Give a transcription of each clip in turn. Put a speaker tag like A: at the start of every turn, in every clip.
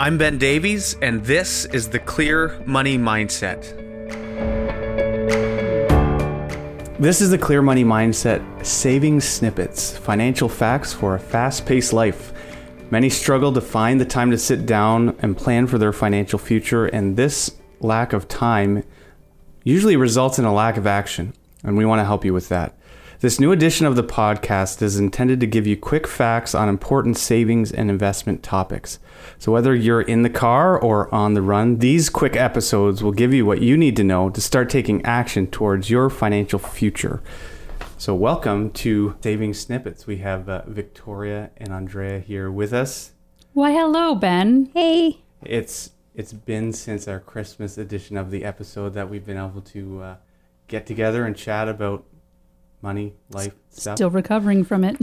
A: I'm Ben Davies, and this is the Clear Money Mindset.
B: This is the Clear Money Mindset, saving snippets, financial facts for a fast-paced life. Many struggle to find the time to sit down and plan for their financial future, and this lack of time usually results in a lack of action, and we want to help you with that. This new edition of the podcast is intended to give you quick facts on important savings and investment topics. So whether you're in the car or on the run, these quick episodes will give you what you need to know to start taking action towards your financial future. So welcome to Saving Snippets. We have Victoria and Andrea here with us.
C: Why, hello, Ben.
D: Hey.
B: It's been since our Christmas edition of the episode that we've been able to get together and chat about money, life, stuff.
C: Still recovering from it.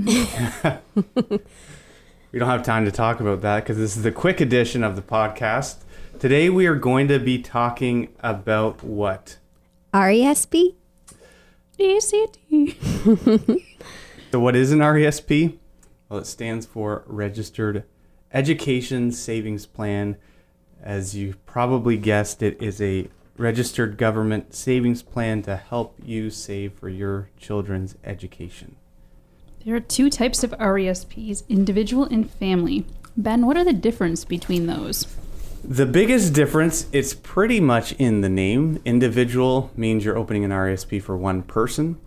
B: We don't have time to talk about that because this is the quick edition of the podcast. Today we are going to be talking about what?
D: RESP?
C: ECT.
B: So what is an RESP? Well, it stands for Registered Education Savings Plan. As you probably guessed, it is a registered government savings plan to help you save for your children's education.
C: There are two types of RESPs, individual and family. Ben, what are the difference between those?
B: The biggest difference, it's pretty much in the name. Individual means you're opening an RESP for one person.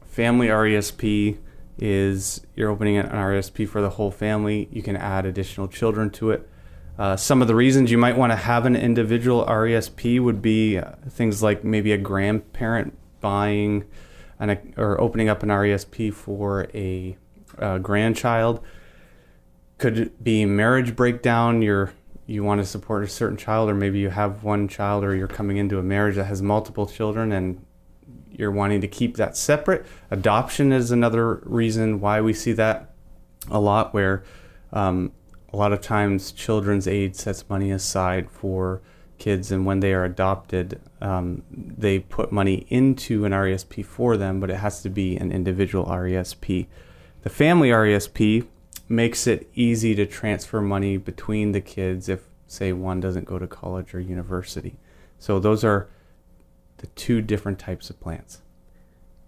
B: Family RESP is you're opening an RESP for the whole family. You can add additional children to it. Some of the reasons you might want to have an individual RESP would be things like maybe a grandparent buying or opening up an RESP for a grandchild. Could be marriage breakdown. You want to support a certain child, or maybe you have one child, or you're coming into a marriage that has multiple children and you're wanting to keep that separate. Adoption is another reason why we see that a lot, where a lot of times Children's Aid sets money aside for kids, and when they are adopted, they put money into an RESP for them, but it has to be an individual RESP. The family RESP makes it easy to transfer money between the kids if, say, one doesn't go to college or university. So those are the two different types of plans.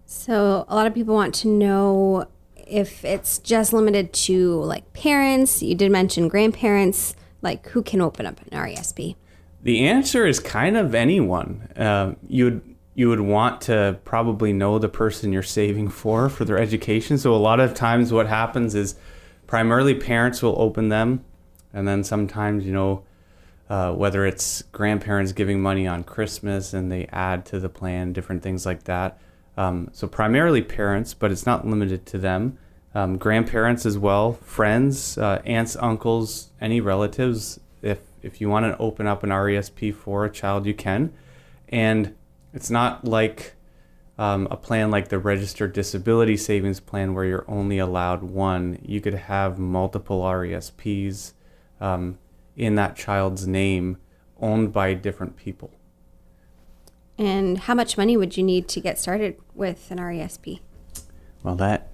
D: So a lot of people want to know if it's just limited to like parents. You did mention grandparents. Like, who can open up an RESP?
B: The answer is kind of anyone. You would want to probably know the person you're saving for their education. So a lot of times what happens is primarily parents will open them, and then sometimes, whether it's grandparents giving money on Christmas and they add to the plan, different things like that. So primarily parents, but it's not limited to them. Grandparents as well, friends, aunts, uncles, any relatives. If you want to open up an RESP for a child, you can. And it's not like a plan like the Registered Disability Savings Plan where you're only allowed one. You could have multiple RESPs in that child's name owned by different people.
D: And how much money would you need to get started with an RESP?
B: Well, that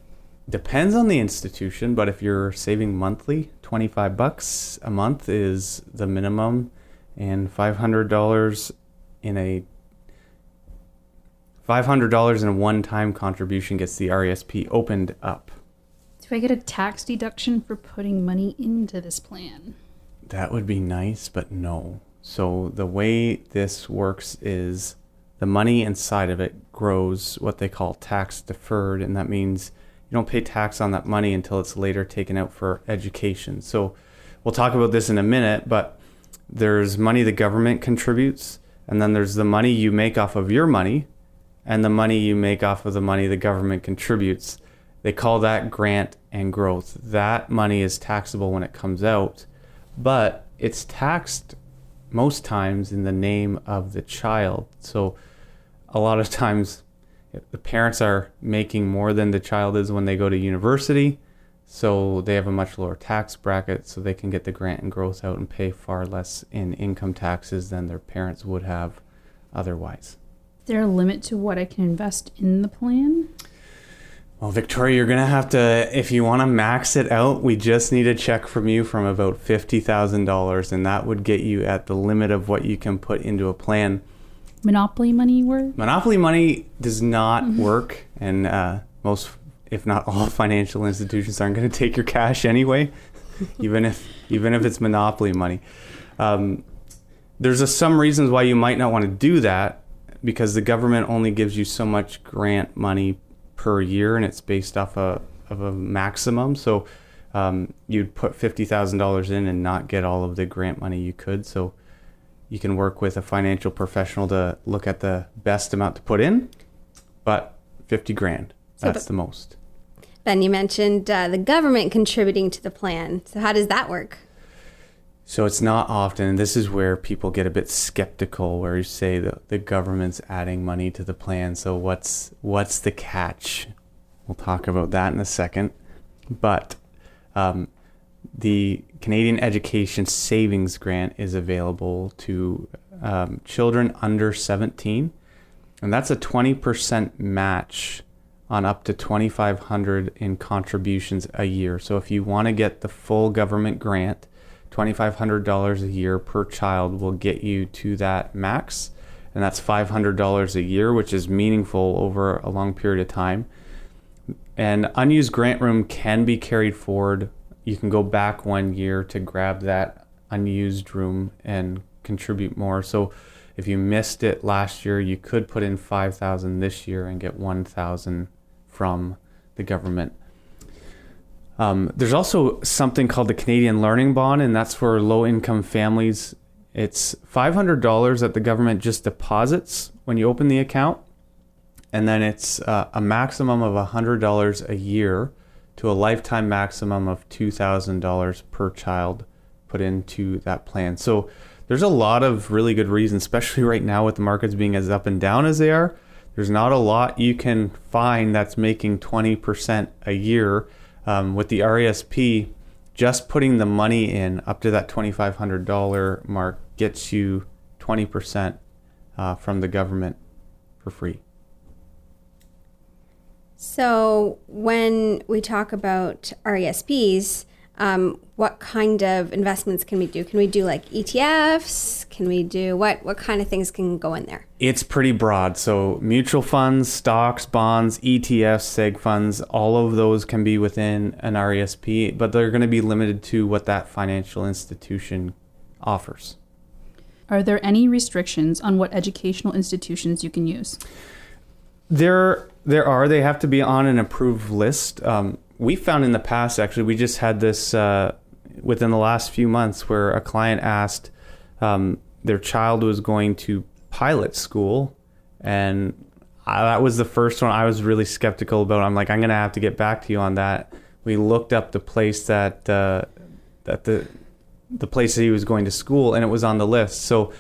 B: depends on the institution, but if you're saving monthly, $25 a month is the minimum, and $500 in a one-time contribution gets the RESP opened up.
C: Do I get a tax deduction for putting money into this plan?
B: That would be nice, but no. So the way this works is the money inside of it grows what they call tax deferred, and that means you don't pay tax on that money until it's later taken out for education. So we'll talk about this in a minute, but there's money the government contributes, and then there's the money you make off of your money, and the money you make off of the money the government contributes. They call that grant and growth. That money is taxable when it comes out, but it's taxed most times in the name of the child. So a lot of times the parents are making more than the child is when they go to university, so they have a much lower tax bracket, so they can get the grant and growth out and pay far less in income taxes than their parents would have otherwise.
C: Is there a limit to what I can invest in the plan?
B: Well, Victoria, you're going to have to, if you want to max it out, we just need a check from you from about $50,000, and that would get you at the limit of what you can put into a plan.
C: Monopoly money work?
B: Monopoly money does not work, and most, if not all, financial institutions aren't going to take your cash anyway, even if it's monopoly money. There's some reasons why you might not want to do that, because the government only gives you so much grant money per year, and it's based off of a maximum. So you'd put $50,000 in and not get all of the grant money you could. So you can work with a financial professional to look at the best amount to put in, but 50 grand, that's the most.
D: Ben, you mentioned the government contributing to the plan. So how does that work?
B: So it's not often, and this is where people get a bit skeptical, where you say the government's adding money to the plan. So what's the catch? We'll talk about that in a second. But the Canadian Education Savings Grant is available to children under 17, and that's a 20% match on up to $2,500 in contributions a year. So if you want to get the full government grant, $2,500 a year per child will get you to that max, and that's $500 a year, which is meaningful over a long period of time. And unused grant room can be carried forward. You can go back 1 year to grab that unused room and contribute more. So if you missed it last year, you could put in $5,000 this year and get $1,000 from the government. There's also something called the Canadian Learning Bond, and that's for low-income families. It's $500 that the government just deposits when you open the account, and then it's a maximum of $100 a year to a lifetime maximum of $2,000 per child put into that plan. So there's a lot of really good reasons, especially right now with the markets being as up and down as they are. There's not a lot you can find that's making 20% a year. With the RESP, just putting the money in up to that $2,500 mark gets you 20% from the government for free.
D: So when we talk about RESPs, what kind of investments can we do? Can we do like ETFs? Can we do what kind of things can go in there?
B: It's pretty broad. So mutual funds, stocks, bonds, ETFs, seg funds, all of those can be within an RESP, but they're going to be limited to what that financial institution offers.
C: Are there any restrictions on what educational institutions you can use?
B: There are. They have to be on an approved list. We found in the past, actually, we just had this within the last few months where a client asked their child was going to pilot school, and that was the first one I was really skeptical about. I'm like, I'm going to have to get back to you on that. We looked up the place that the place that he was going to school, and it was on the list. So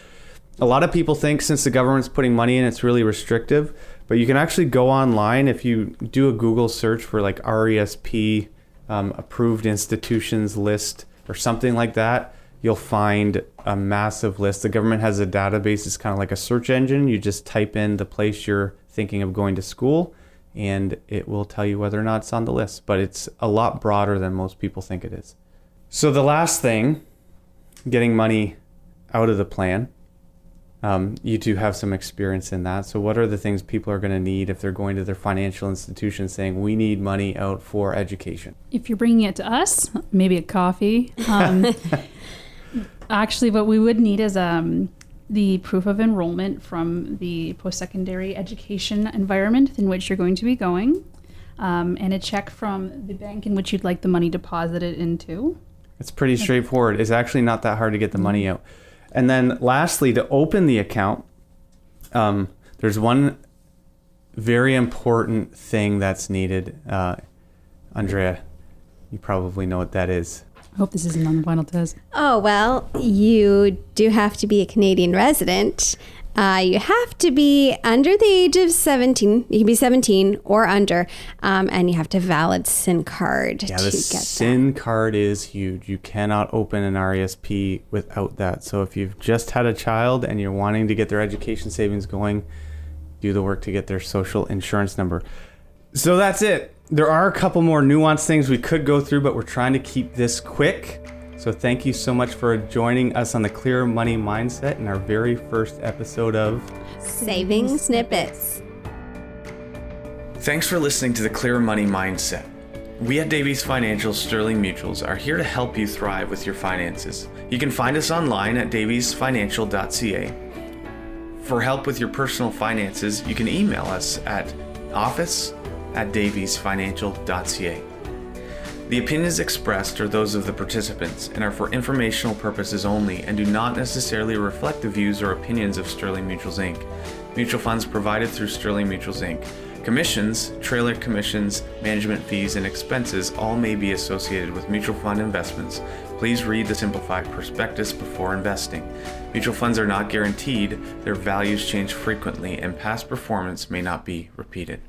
B: a lot of people think since the government's putting money in, it's really restrictive. But you can actually go online if you do a Google search for like RESP approved institutions list or something like that. You'll find a massive list. The government has a database. It's kind of like a search engine. You just type in the place you're thinking of going to school, and it will tell you whether or not it's on the list. But it's a lot broader than most people think it is. So the last thing, getting money out of the plan. You do have some experience in that. So what are the things people are going to need if they're going to their financial institution saying, we need money out for education?
C: If you're bringing it to us, maybe a coffee. Actually, what we would need is the proof of enrollment from the post-secondary education environment in which you're going to be going, and a check from the bank in which you'd like the money deposited into.
B: It's pretty straightforward. It's actually not that hard to get the money out. And then lastly, to open the account, there's one very important thing that's needed. Andrea, you probably know what that is.
C: I hope this isn't on the final test.
D: Oh, well, you do have to be a Canadian resident. You have to be under the age of 17. You can be 17 or under, and you have to have a valid SIN card
B: Yeah,
D: to
B: the
D: get that.
B: SIN card is huge. You cannot open an RESP without that. So if you've just had a child and you're wanting to get their education savings going, do the work to get their social insurance number. So that's it. There are a couple more nuanced things we could go through, but we're trying to keep this quick. So thank you so much for joining us on the Clear Money Mindset in our very first episode of
D: Saving Snippets.
A: Thanks for listening to the Clear Money Mindset. We at Davies Financial Sterling Mutuals are here to help you thrive with your finances. You can find us online at daviesfinancial.ca. For help with your personal finances, you can email us at office@daviesfinancial.ca. The opinions expressed are those of the participants and are for informational purposes only and do not necessarily reflect the views or opinions of Sterling Mutuals Inc. Mutual funds provided through Sterling Mutuals Inc. Commissions, trailer commissions, management fees, and expenses all may be associated with mutual fund investments. Please read the simplified prospectus before investing. Mutual funds are not guaranteed, their values change frequently, and past performance may not be repeated.